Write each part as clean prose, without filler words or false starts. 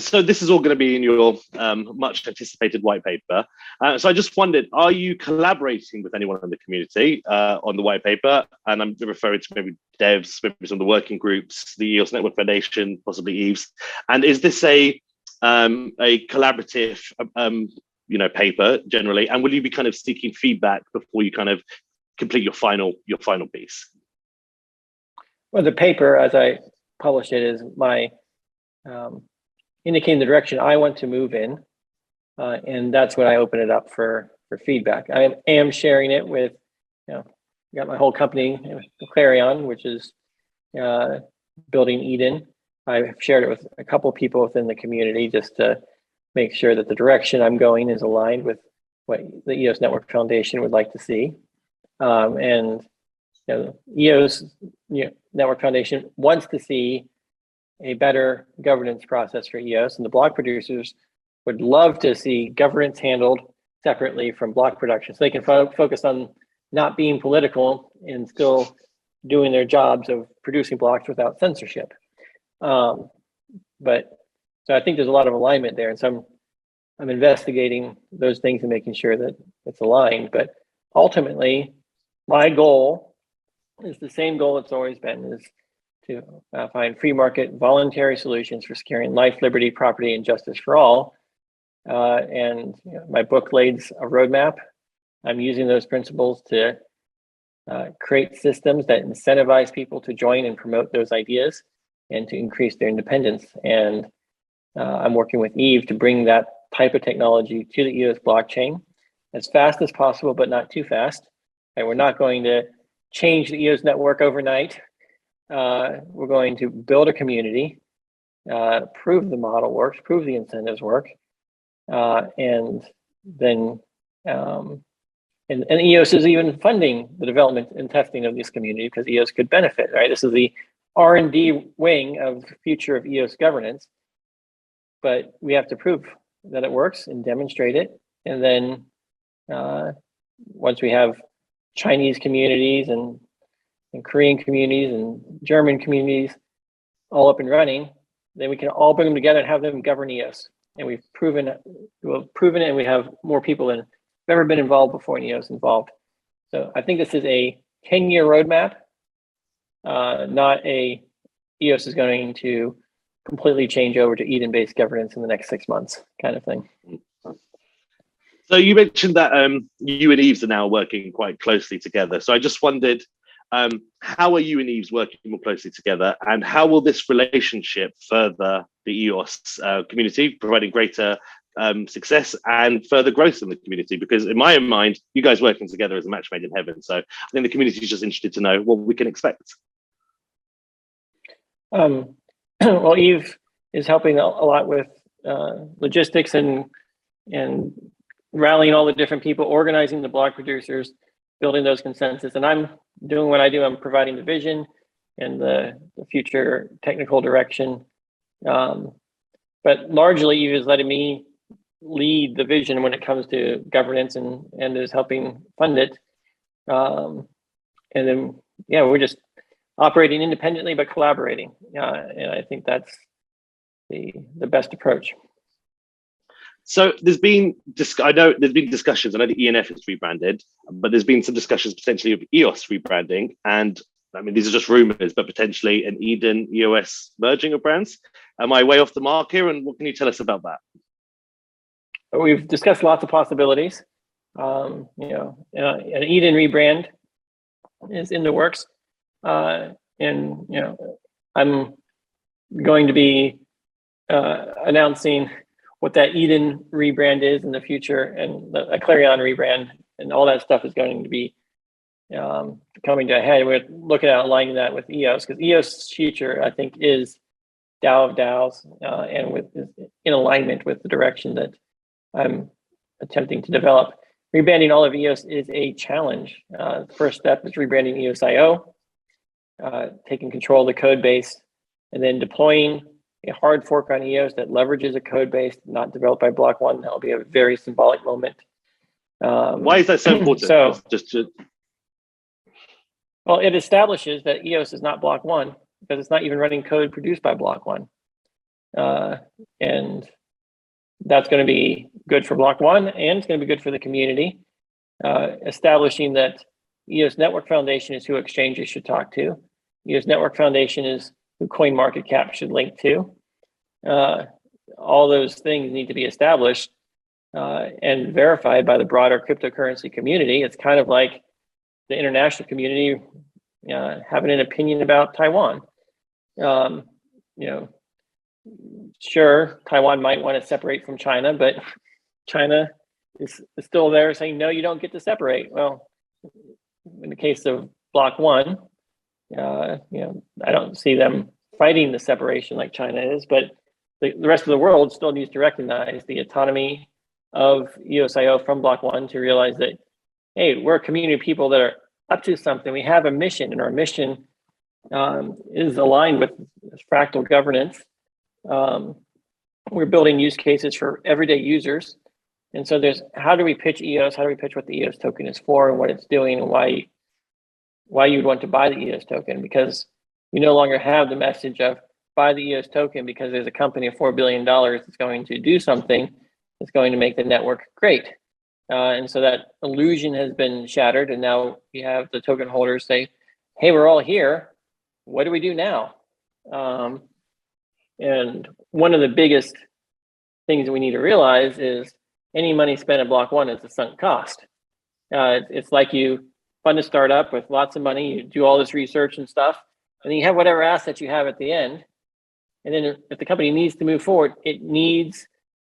So this is all going to be in your much anticipated white paper. So I just wondered, are you collaborating with anyone in the community on the white paper? And I'm referring to maybe devs, maybe some of the working groups, the EOS Network Foundation, possibly Yves. And is this a collaborative, paper generally? And will you be kind of seeking feedback before you kind of complete your final piece? Well, the paper, as I published it, is my indicating the direction I want to move in, and that's what I open it up for feedback. I am sharing it with, got my whole company, Clarion, which is building Eden. I've shared it with a couple of people within the community just to make sure that the direction I'm going is aligned with what the EOS Network Foundation would like to see. And EOS Network Foundation wants to see a better governance process for EOS, and the block producers would love to see governance handled separately from block production, so they can focus on not being political and still doing their jobs of producing blocks without censorship. So I think there's a lot of alignment there, and so I'm investigating those things and making sure that it's aligned. But ultimately, my goal is the same goal it's always been, is to find free market voluntary solutions for securing life, liberty, property, and justice for all. My book lays a roadmap. I'm using those principles to create systems that incentivize people to join and promote those ideas and to increase their independence. And I'm working with Yves to bring that type of technology to the EOS blockchain as fast as possible, but not too fast. And we're not going to change the EOS network overnight. We're going to build a community, prove the model works, prove the incentives work, and then EOS is even funding the development and testing of this community because EOS could benefit, right? This is the R&D wing of the future of EOS governance, but we have to prove that it works and demonstrate it. And then once we have Chinese communities and Korean communities and German communities all up and running, then we can all bring them together and have them govern EOS. And we've proven it, and we have more people than have ever been involved before in EOS involved. So I think this is a 10-year roadmap, not a EOS is going to completely change over to Eden-based governance in the next 6 months kind of thing. So you mentioned that you and Yves are now working quite closely together. So I just wondered, how are you and Yves working more closely together, and how will this relationship further the EOS community, providing greater success and further growth in the community? Because in my mind, you guys working together is a match made in heaven. So I think the community is just interested to know what we can expect. Well, Yves is helping a lot with logistics and rallying all the different people, organizing the block producers, building those consensus. And I'm doing what I do. I'm providing the vision and the future technical direction. But largely, Yves is letting me lead the vision when it comes to governance and is helping fund it. And then, we're just operating independently but collaborating. And I think that's the best approach. So there's been, I know there's been discussions, I know the ENF is rebranded, but there's been some discussions potentially of EOS rebranding. And I mean, these are just rumors, but potentially an Eden EOS merging of brands. Am I way off the mark here? And what can you tell us about that? We've discussed lots of possibilities. An Eden rebrand is in the works. I'm going to be announcing what that Eden rebrand is in the future, and a Clarion rebrand, and all that stuff is going to be coming to a head. We're looking at aligning that with EOS, because EOS' future, I think, is DAO of DAOs, and in alignment with the direction that I'm attempting to develop. Rebranding all of EOS is a challenge. The first step is rebranding EOS.io, taking control of the code base, and then deploying a hard fork on EOS that leverages a code base not developed by Block.one. That will be a very symbolic moment. Why is that so important? Well, it establishes that EOS is not Block.one because it's not even running code produced by Block.one. And that's going to be good for Block.one, and it's going to be good for the community. Establishing that EOS Network Foundation is who exchanges should talk to. EOS Network Foundation is who CoinMarketCap should link to. All those things need to be established and verified by the broader cryptocurrency community. It's kind of like the international community having an opinion about Taiwan. Sure, Taiwan might want to separate from China, but China is still there saying, no, you don't get to separate. Well, in the case of Block.one, I don't see them fighting the separation like China is, but the rest of the world still needs to recognize the autonomy of EOS.IO from Block.one to realize that, hey, we're a community of people that are up to something. We have a mission, and our mission is aligned with fractal governance. We're building use cases for everyday users. And so there's, how do we pitch EOS? How do we pitch what the EOS token is for and what it's doing, and why you'd want to buy the EOS token? Because we no longer have the message of buy the EOS token because there's a company of $4 billion that's going to do something that's going to make the network great. And so that illusion has been shattered. And now you have the token holders say, hey, we're all here. What do we do now? And one of the biggest things that we need to realize is any money spent at Block.one is a sunk cost. It's like you fund a startup with lots of money, you do all this research and stuff, and then you have whatever assets you have at the end. And then if the company needs to move forward, it needs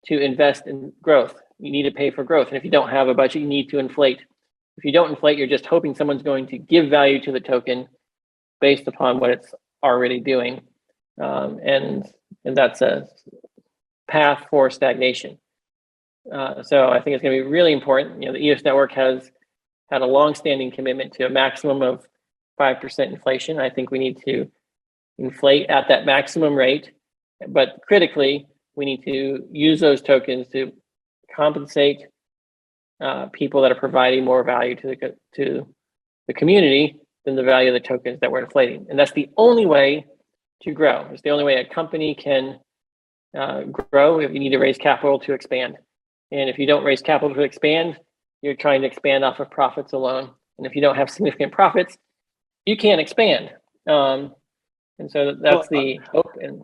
to invest in growth. You need to pay for growth. And if you don't have a budget, you need to inflate. If you don't inflate, you're just hoping someone's going to give value to the token based upon what it's already doing. And that's a path for stagnation. So I think it's going to be really important. The EOS network has had a long-standing commitment to a maximum of 5% inflation. I think we need to inflate at that maximum rate, but critically, we need to use those tokens to compensate people that are providing more value to the community than the value of the tokens that we're inflating. And that's the only way to grow. It's the only way a company can grow. If you need to raise capital to expand. And if you don't raise capital to expand, you're trying to expand off of profits alone. And if you don't have significant profits, you can't expand. And so that's the hope. And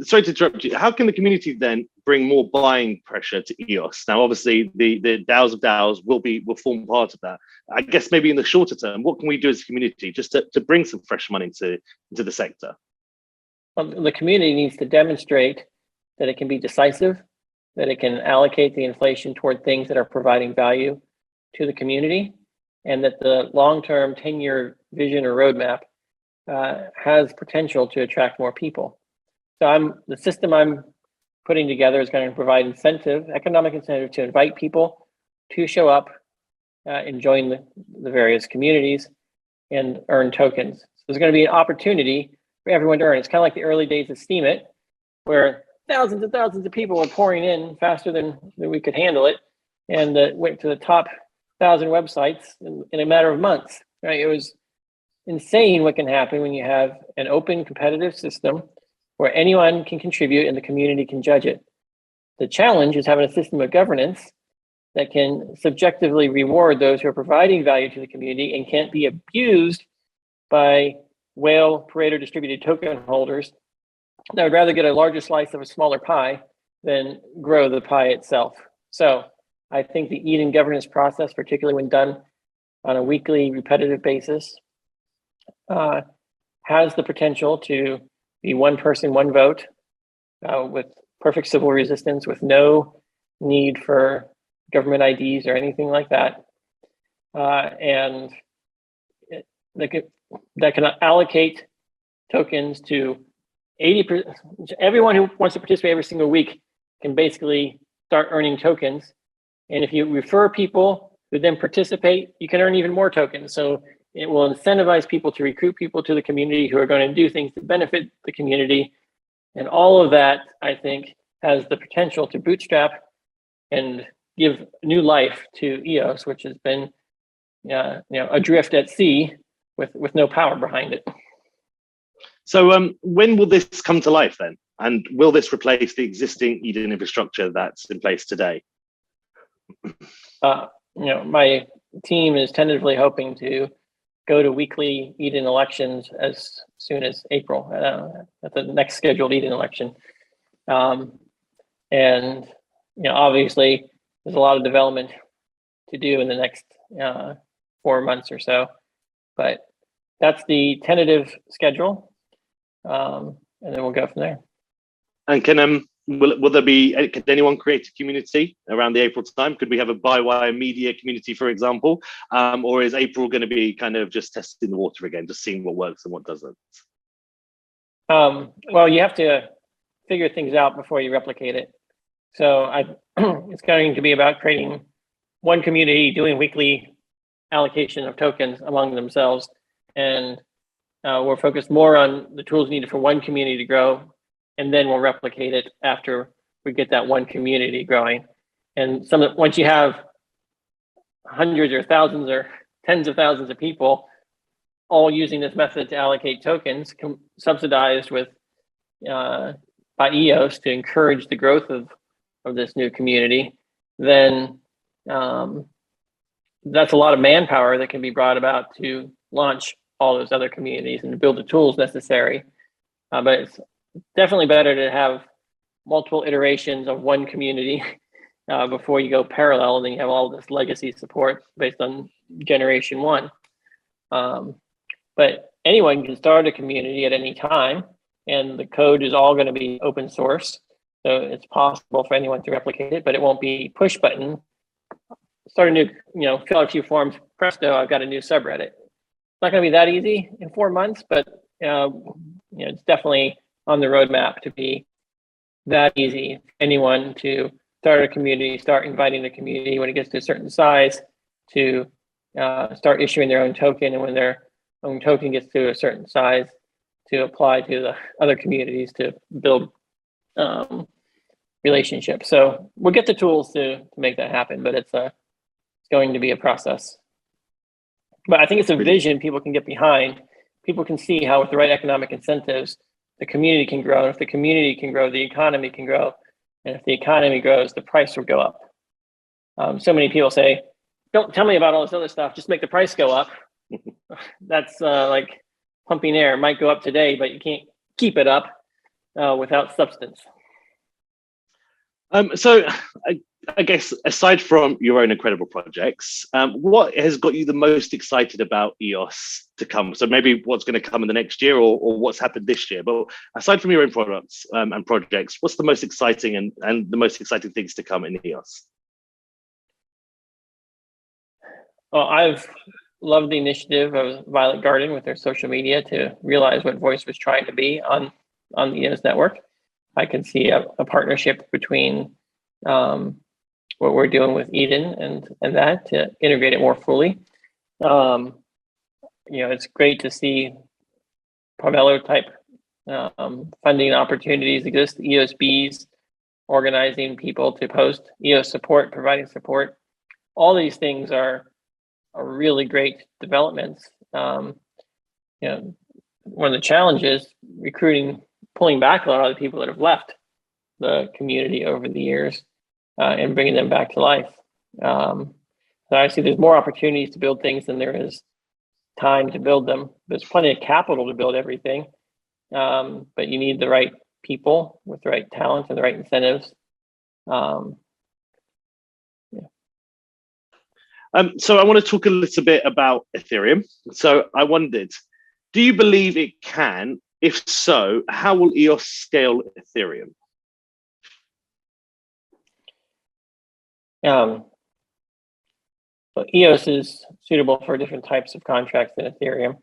sorry to interrupt you, how can the community then bring more buying pressure to EOS? Now, obviously, the DAOs of DAOs will form part of that. I guess maybe in the shorter term, what can we do as a community just to bring some fresh money into the sector? The community needs to demonstrate that it can be decisive, that it can allocate the inflation toward things that are providing value to the community, and that the long-term 10-year vision or roadmap has potential to attract more people. So the system I'm putting together is going to provide economic incentive to invite people to show up and join the various communities and earn tokens. So there's going to be an opportunity for everyone to earn. It's kind of like the early days of Steemit, where thousands and thousands of people were pouring in faster than we could handle it, and went to the top 1,000 websites in a matter of months. Right? It was insane what can happen when you have an open competitive system where anyone can contribute and the community can judge it. The challenge is having a system of governance that can subjectively reward those who are providing value to the community and can't be abused by whale Pareto distributed token holders that would rather get a larger slice of a smaller pie than grow the pie itself. So I think the Eden governance process, particularly when done on a weekly repetitive basis, has the potential to be one person, one vote, with perfect civil resistance, with no need for government IDs or anything like that. And that can allocate tokens to 80%. Everyone who wants to participate every single week can basically start earning tokens. And if you refer people who then participate, you can earn even more tokens. So it will incentivize people to recruit people to the community who are going to do things to benefit the community. And all of that, I think, has the potential to bootstrap and give new life to EOS, which has been adrift at sea with no power behind it. So when will this come to life then? And will this replace the existing Eden infrastructure that's in place today? My team is tentatively hoping to go to weekly Eden elections as soon as April, at the next scheduled Eden election. And obviously there's a lot of development to do in the next 4 months or so, but that's the tentative schedule, and then we'll go from there. And can will there be? Could anyone create a community around the April time? Could we have a Bywire media community, for example, or is April going to be kind of just testing the water again, just seeing what works and what doesn't? Well, you have to figure things out before you replicate it. So it's going to be about creating one community, doing weekly allocation of tokens among themselves, and we're focused more on the tools needed for one community to grow, and then we'll replicate it after we get that one community growing. And once you have hundreds or thousands or tens of thousands of people all using this method to allocate tokens, subsidized with by EOS to encourage the growth of this new community, then that's a lot of manpower that can be brought about to launch all those other communities and to build the tools necessary. But it's definitely better to have multiple iterations of one community before you go parallel, and then you have all this legacy support based on generation one. But anyone can start a community at any time, and the code is all going to be open source. So it's possible for anyone to replicate it, but it won't be push button. Start a new, fill out a few forms, presto, I've got a new subreddit. It's not going to be that easy in 4 months, but it's definitely on the roadmap to be that easy. Anyone to start a community, start inviting the community when it gets to a certain size to start issuing their own token, and when their own token gets to a certain size, to apply to the other communities to build relationships. So we'll get the tools to make that happen, but it's going to be a process. But I think it's a vision people can get behind. People can see how with the right economic incentives, the community can grow. And if the community can grow, the economy can grow. And if the economy grows, the price will go up. So many people say, don't tell me about all this other stuff, just make the price go up. That's like pumping air. It might go up today, but you can't keep it up without substance. So I guess aside from your own incredible projects, what has got you the most excited about EOS to come? So maybe what's going to come in the next year, or what's happened this year. But aside from your own products and projects, what's the most exciting and the most exciting things to come in EOS? Well, I've loved the initiative of Violet Garden with their social media to realize what Voice was trying to be on the EOS network. I can see a partnership between what we're doing with Eden and that to integrate it more fully. It's great to see Pomelo type funding opportunities exist, EOSBs, organizing people to post EOS support, providing support. All these things are really great developments. One of the challenges, pulling back a lot of the people that have left the community over the years and bringing them back to life. So I see there's more opportunities to build things than there is time to build them. There's plenty of capital to build everything, but you need the right people with the right talent and the right incentives. So I want to talk a little bit about Ethereum. So I wondered, do you believe it can? If so, how will EOS scale Ethereum? So EOS is suitable for different types of contracts than Ethereum.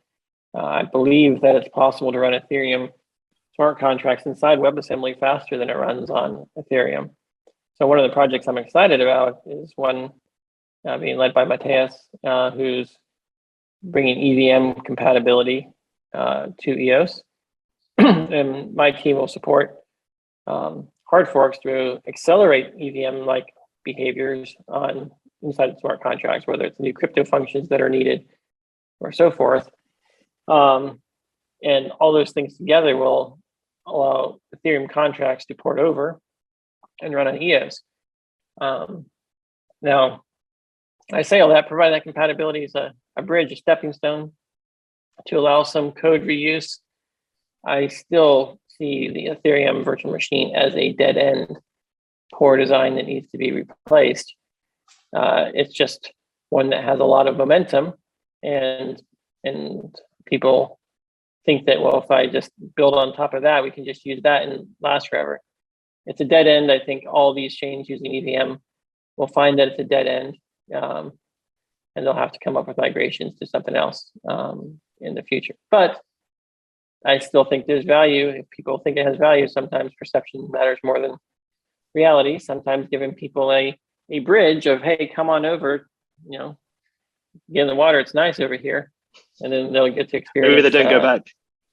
I believe that it's possible to run Ethereum smart contracts inside WebAssembly faster than it runs on Ethereum. So one of the projects I'm excited about is one being led by Matthias, who's bringing EVM compatibility to EOS. And my team will support hard forks to accelerate EVM-like behaviors inside smart contracts, whether it's new crypto functions that are needed or so forth. And And all those things together will allow Ethereum contracts to port over and run on EOS. Now, I say all that, provide that compatibility is a bridge, a stepping stone to allow some code reuse. I still see the Ethereum virtual machine as a dead end core design that needs to be replaced. It's just one that has a lot of momentum, and people think that, well, if I just build on top of that, we can just use that and last forever. It's a dead end. I think all these chains using EVM will find that it's a dead end, and they'll have to come up with migrations to something else in the future. But I still think there's value. If people think it has value, sometimes perception matters more than reality. Sometimes giving people a bridge of, hey, come on over, get in the water, it's nice over here. And then they'll get to experience. Maybe they don't go back.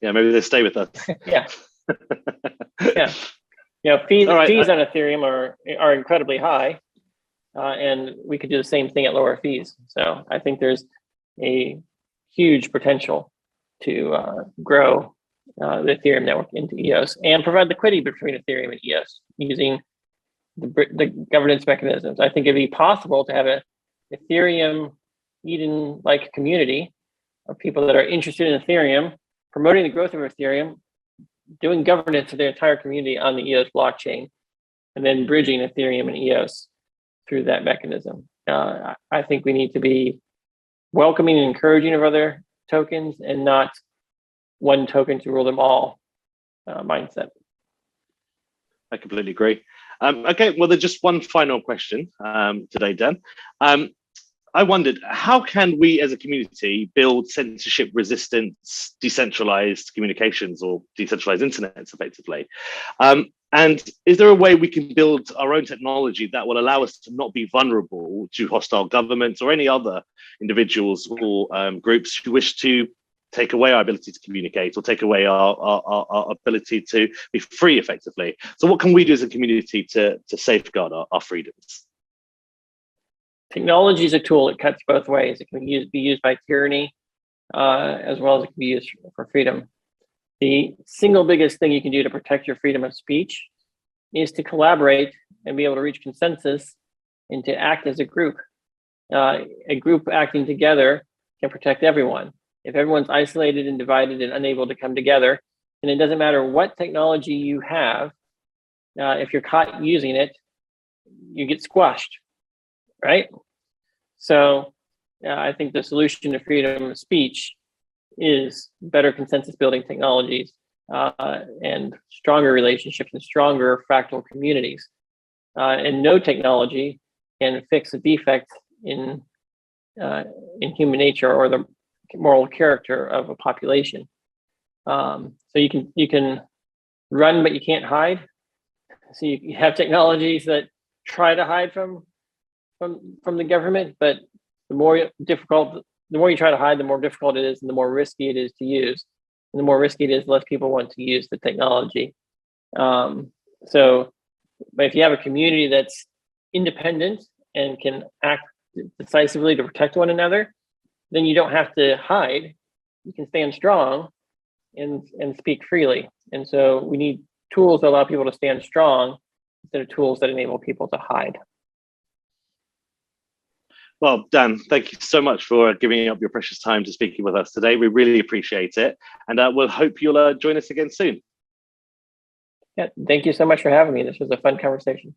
Yeah, maybe they stay with us. Yeah. Yeah. Fees on Ethereum are incredibly high. And we could do the same thing at lower fees. So I think there's a huge potential to grow the Ethereum network into EOS and provide liquidity between Ethereum and EOS using the governance mechanisms. I think it'd be possible to have a Ethereum Eden-like community of people that are interested in Ethereum, promoting the growth of Ethereum, doing governance of their entire community on the EOS blockchain, and then bridging Ethereum and EOS through that mechanism. I think we need to be welcoming and encouraging of other tokens and not one token to rule them all mindset. I completely agree. Okay, well, there's just one final question today, Dan. I wondered, how can we as a community build censorship-resistant, decentralized communications or decentralized internets effectively? And is there a way we can build our own technology that will allow us to not be vulnerable to hostile governments or any other individuals or groups who wish to take away our ability to communicate or take away our ability to be free effectively? So what can we do as a community to safeguard our freedoms? Technology is a tool. It cuts both ways. It can be used by tyranny as well as it can be used for freedom. The single biggest thing you can do to protect your freedom of speech is to collaborate and be able to reach consensus and to act as a group. A group acting together can protect everyone. If everyone's isolated and divided and unable to come together, then it doesn't matter what technology you have, if you're caught using it, you get squashed, right? So I think the solution to freedom of speech is better consensus building technologies and stronger relationships and stronger fractal communities. And no technology can fix a defect in human nature or the moral character of a population. So you can run, but you can't hide. So you have technologies that try to hide from the government, but the more you try to hide, the more difficult it is and the more risky it is to use. And the more risky it is, the less people want to use the technology. But if you have a community that's independent and can act decisively to protect one another, then you don't have to hide. You can stand strong and speak freely. And so we need tools that allow people to stand strong instead of tools that enable people to hide. Well, Dan, thank you so much for giving up your precious time to speaking with us today. We really appreciate it. And we'll hope you'll join us again soon. Yeah, thank you so much for having me. This was a fun conversation.